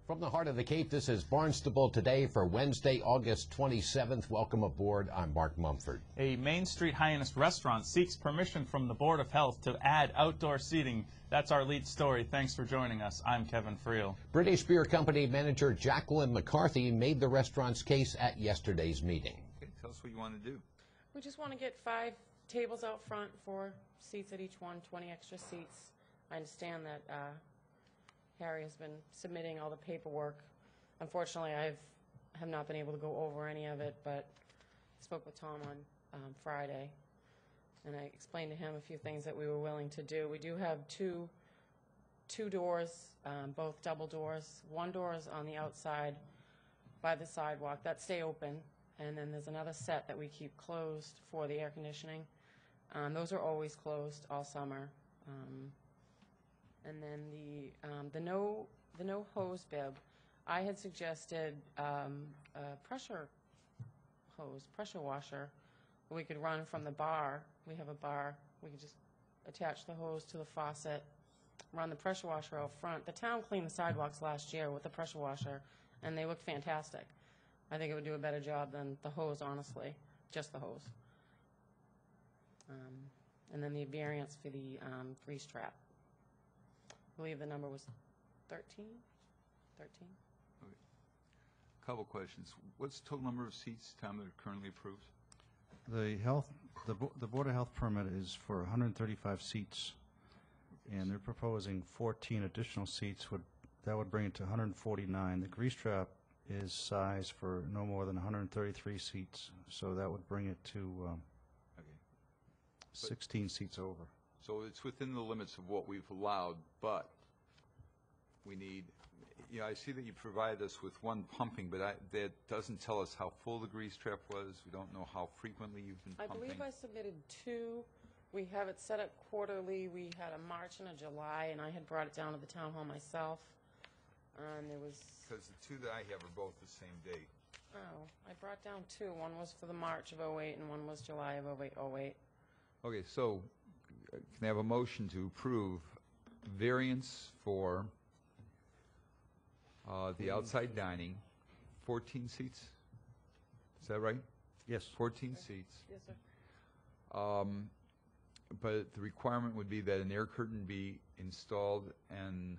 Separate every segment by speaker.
Speaker 1: From the heart of the Cape, this is Barnstable Today for Wednesday, August 27th. Welcome aboard. I'm Mark Mumford.
Speaker 2: A Main Street Hyannis restaurant seeks permission from the Board of Health to add outdoor seating. That's our lead story. Thanks for joining us. I'm Kevin Friel.
Speaker 1: British Beer Company manager Jacqueline McCarthy made the restaurant's case at yesterday's meeting.
Speaker 3: Okay, tell us what you want to do.
Speaker 4: We just want to get 5 tables out front, 4 seats at each one, 20 extra seats. I understand that Harry has been submitting all the paperwork. Unfortunately, I have not been able to go over any of it, but I spoke with Tom on Friday, and I explained to him a few things that we were willing to do. We do have two doors, both double doors. One door is on the outside by the sidewalk. That stay open, and then there's another set that we keep closed for the air conditioning. Those are always closed all summer. And then the no hose bib, I had suggested a pressure washer. We could run from the bar. We have a bar. We could just attach the hose to the faucet, run the pressure washer out front. The town cleaned the sidewalks last year with the pressure washer, and they looked fantastic. I think it would do a better job than the hose, honestly, just the hose. And then the variance for the grease trap. I believe the number was 13? 13?
Speaker 3: Okay. Couple questions. What's the total number of seats, Tom, that are currently approved?
Speaker 5: The Board of Health permit is for 135 seats, and they're proposing 14 additional seats. That would bring it to 149. The grease trap is sized for no more than 133 seats, so that would bring it to 16 seats over.
Speaker 3: So it's within the limits of what we've allowed, but we need, I see that you provided us with one pumping, but that doesn't tell us how full the grease trap was. We don't know how frequently you've been pumping.
Speaker 4: I believe I submitted 2. We have it set up quarterly. We had a March and a July, and I had brought it down to the town hall myself. And there was...
Speaker 3: Because the 2 that I have are both the same date.
Speaker 4: Oh, I brought down 2. One was for the March of '08, and one was July of '08.
Speaker 3: Okay, so can I have a motion to approve variance for the outside dining, 14 seats? Is that right?
Speaker 5: Yes.
Speaker 3: 14 seats.
Speaker 4: Yes, sir.
Speaker 3: But the requirement would be that an air curtain be installed, and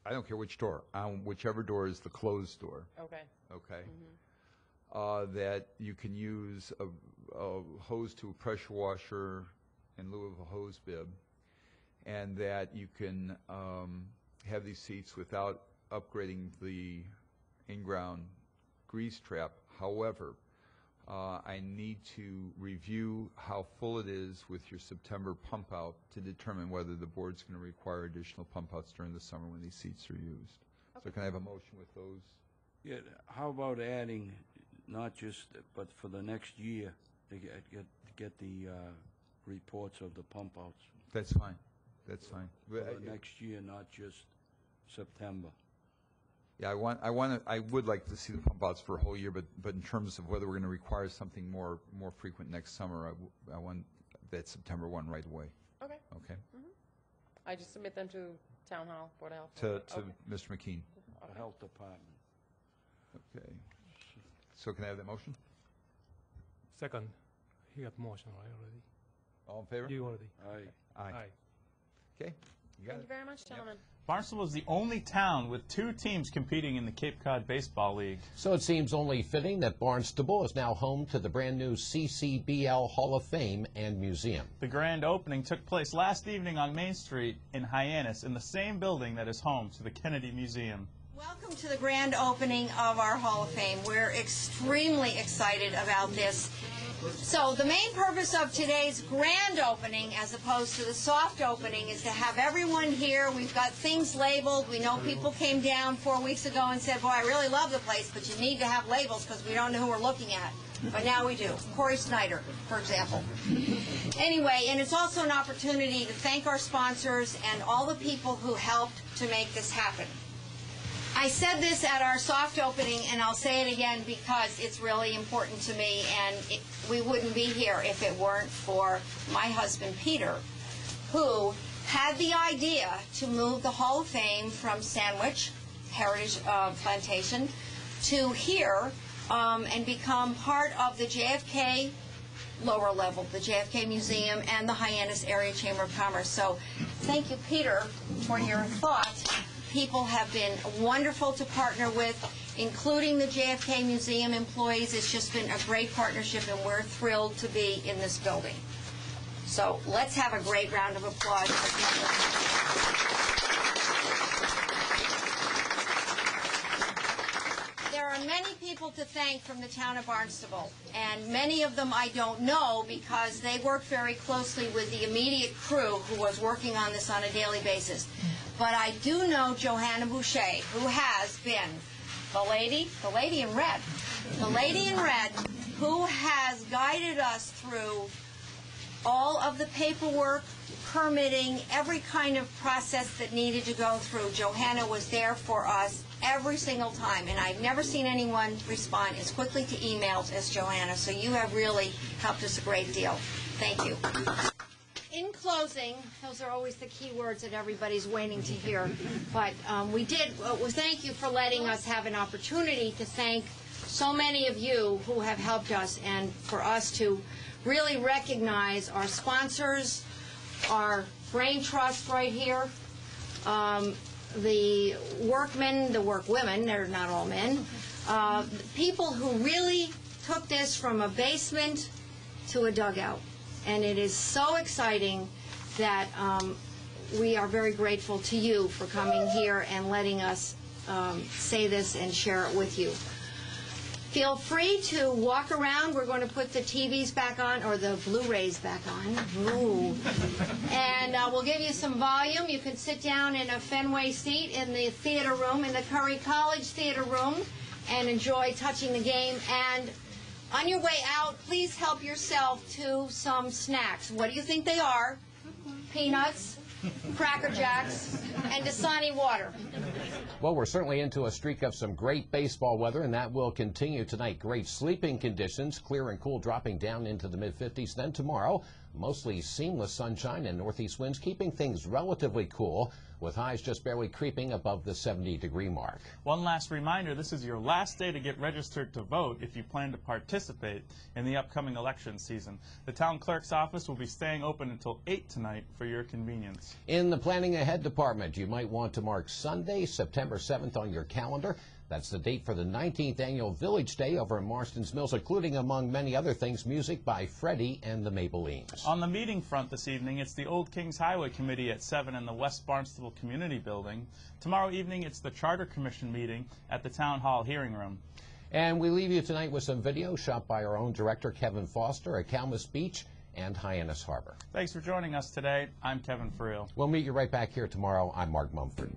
Speaker 3: I don't care which door, whichever door is the closed door.
Speaker 4: Okay.
Speaker 3: Okay.
Speaker 4: Mm-hmm.
Speaker 3: That you can use a hose to a pressure washer in lieu of a hose bib, and that you can have these seats without upgrading the in-ground grease trap. However, I need to review how full it is with your September pump out to determine whether the board's going to require additional pump outs during the summer when these seats are used. Okay. So can I have a motion with those?
Speaker 6: Yeah, how about adding, not just, but for the next year, to get the reports of the pump outs?
Speaker 3: That's fine. That's fine.
Speaker 6: For the next year, not just September.
Speaker 3: Yeah, I would like to see the pump outs for a whole year, but in terms of whether we're going to require something more frequent next summer, I want that September 1 right away.
Speaker 4: Okay.
Speaker 3: Okay.
Speaker 4: Mm-hmm. I just submit them to Town Hall, Board of Health.
Speaker 3: To
Speaker 4: okay.
Speaker 3: Mr. McKean.
Speaker 4: Okay.
Speaker 6: The Health Department.
Speaker 3: Okay. So can I have that motion?
Speaker 7: Second. He got motion right already.
Speaker 3: All in favor?
Speaker 7: You already.
Speaker 6: Aye.
Speaker 3: Aye. Okay. You got
Speaker 4: Thank
Speaker 3: it.
Speaker 4: you very much, gentlemen.
Speaker 3: Yep.
Speaker 2: Barnstable is the only town with 2 teams competing in the Cape Cod Baseball League.
Speaker 1: So it seems only fitting that Barnstable is now home to the brand new CCBL Hall of Fame and Museum.
Speaker 2: The grand opening took place last evening on Main Street in Hyannis, in the same building that is home to the Kennedy Museum.
Speaker 8: Welcome to the grand opening of our Hall of Fame. We're extremely excited about this. So the main purpose of today's grand opening, as opposed to the soft opening, is to have everyone here. We've got things labeled. We know people came down 4 weeks ago and said, boy, I really love the place, but you need to have labels because we don't know who we're looking at. But now we do. Corey Snyder, for example. Anyway, and it's also an opportunity to thank our sponsors and all the people who helped to make this happen. I said this at our soft opening, and I'll say it again because it's really important to me, and we wouldn't be here if it weren't for my husband, Peter, who had the idea to move the Hall of Fame from Sandwich heritage plantation to here and become part of the JFK lower level, the JFK Museum and the Hyannis Area Chamber of Commerce. So thank you, Peter, for your thought. People have been wonderful to partner with, including the JFK Museum employees. It's just been a great partnership, and we're thrilled to be in this building. So let's have a great round of applause for people. There are many people to thank from the town of Barnstable, and many of them I don't know because they worked very closely with the immediate crew who was working on this on a daily basis. But I do know Johanna Boucher, who has been the lady in red, who has guided us through all of the paperwork, permitting, every kind of process that needed to go through. Johanna was there for us every single time, and I've never seen anyone respond as quickly to emails as Johanna, so you have really helped us a great deal. Thank you. In closing, those are always the key words that everybody's waiting to hear, but we thank you for letting us have an opportunity to thank so many of you who have helped us, and for us to really recognize our sponsors, our brain trust right here, the workmen, the workwomen, they're not all men, people who really took this from a basement to a dugout. And it is so exciting that we are very grateful to you for coming here and letting us say this and share it with you. Feel free to walk around. We're going to put the TVs back on, or the Blu-rays back on. Ooh. And we'll give you some volume. You can sit down in a Fenway seat in the theater room, in the Curry College theater room, and enjoy touching the game. And on your way out, please help yourself to some snacks. What do you think they are? Peanuts, Cracker Jacks, and Dasani water.
Speaker 1: Well, we're certainly into a streak of some great baseball weather, and that will continue tonight. Great sleeping conditions, clear and cool, dropping down into the mid-50s. Then tomorrow, mostly seamless sunshine and northeast winds, keeping things relatively cool, with highs just barely creeping above the 70-degree mark.
Speaker 2: One last reminder, this is your last day to get registered to vote if you plan to participate in the upcoming election season. The town clerk's office will be staying open until 8 tonight for your convenience.
Speaker 1: In the Planning Ahead department, you might want to mark Sunday, September 7th on your calendar. That's the date for the 19th Annual Village Day over in Marston's Mills, including, among many other things, music by Freddie and the Maybellines.
Speaker 2: On the meeting front this evening, it's the Old Kings Highway Committee at 7 in the West Barnstable Community Building. Tomorrow evening, it's the Charter Commission meeting at the Town Hall Hearing Room.
Speaker 1: And we leave you tonight with some video shot by our own director, Kevin Foster, at Calmus Beach and Hyannis Harbor.
Speaker 2: Thanks for joining us today. I'm Kevin Friel.
Speaker 1: We'll meet you right back here tomorrow. I'm Mark Mumford.